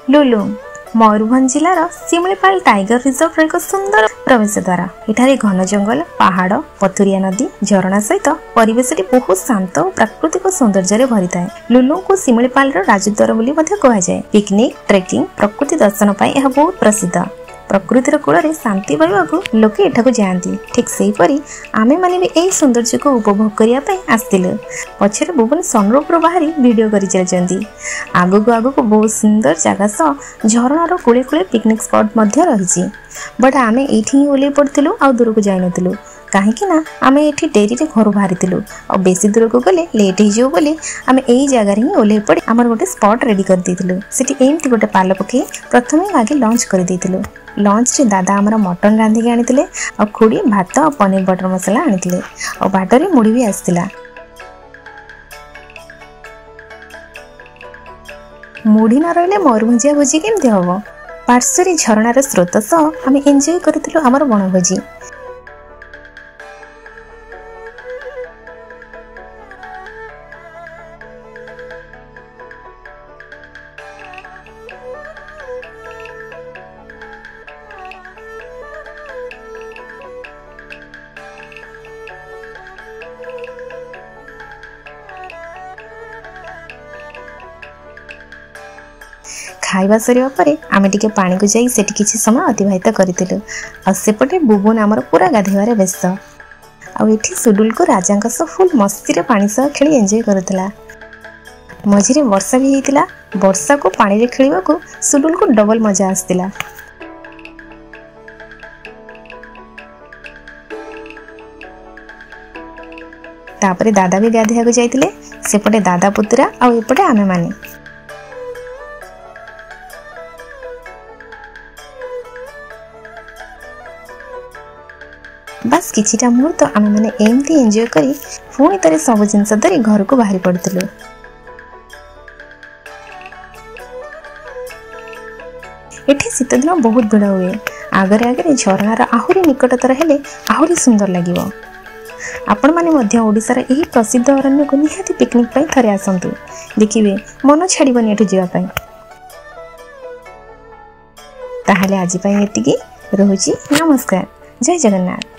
लुलु Mayurbhanj जिलार Similipal tiger reserve एक सुंदर प्रवेश द्वार। एठारे घन जंगल पहाड़ पथुरिया नदी झरणा सहित परिवेश बहुत शांत और प्राकृतिक सौंदर्य भरी थाए। लुलु को शिमिलीपाल राजद्वार बोली कह जाए। पिकनिक ट्रेकिंग प्रकृति दर्शन यह बहुत प्रसिद्ध। प्रकृतिर कूल शांति पाइबा लोके एठाकू जाती। ठीक से आमे माने भी यही सौंदर्य को उपभोग करने आसलु। पछरे भुवन सनरूप बाहरी वीडियो कर चलती। आगक आगक बहुत सुंदर जगह सह झरणार कूले कूले पिकनिक स्पॉट रही। बट आमे ये ओल्लै पड़ू आ दूर को जाइन कहीं आम ये डेरी घर बाहरी और बेसी दूर को गले लेट हो बोली आम यही जगार ही ओल्लै पड़े आमर गोटे स्पॉट रेडी कर देलु। सेठी एमती गोटे पाल पकई प्रथम आगे लंच कर देलु। लंच रे दादा आमर मटन रांधिक आनी और खुड़ी भात और पनीर बटर मसला आनी और बाटर मुड़ी भी आसला। मुड़ी न रही मयूरभंजिया भोजी केमती हम। पार्श्व झरणार स्रोत सह आम एंजॉय करूँ आमर बनभोजी। खाइबा सरिया परे आमे टिके पानी को जाई सेठी किछि समय अतिबाहित करितलु। आ सेपटे बुबुन आमर पूरा गाधेवारे व्यस्त। आ एठी सुडुल को राजांका सह फुल मस्ती रे पानी सह खेली एंजॉय करतला। मझिरे वर्षा भी हेतिला। वर्षा को पानी रे खेलिबा को सुडुल को डबल मजा आस्तिला। तापरे दादा भी गाधेया को जाइतिले। सेपटे दादा पुत्रा आ एपटे आमे माने। बस किछिटा मुहूर्त आमे माने एमती एंजॉय करी पुणी तारे सब जिनस धरी घर को बाहरी पड़तलु। एठी शीत दिन बहुत भीड़ हुए। आगरे आगरे झरणार आहुरी निकटतर हेले आहुरी सुंदर लागिवो। आपण माने मध्य ओडिसार एही प्रसिद्ध अरण्य को निहाती पिकनिक पई थरे आसंतु। देखिबे मन छाड़िबनी एठु जिवा पई। ताहाले आजि पई एतिकी रहुची। नमस्कार। जय जगन्नाथ।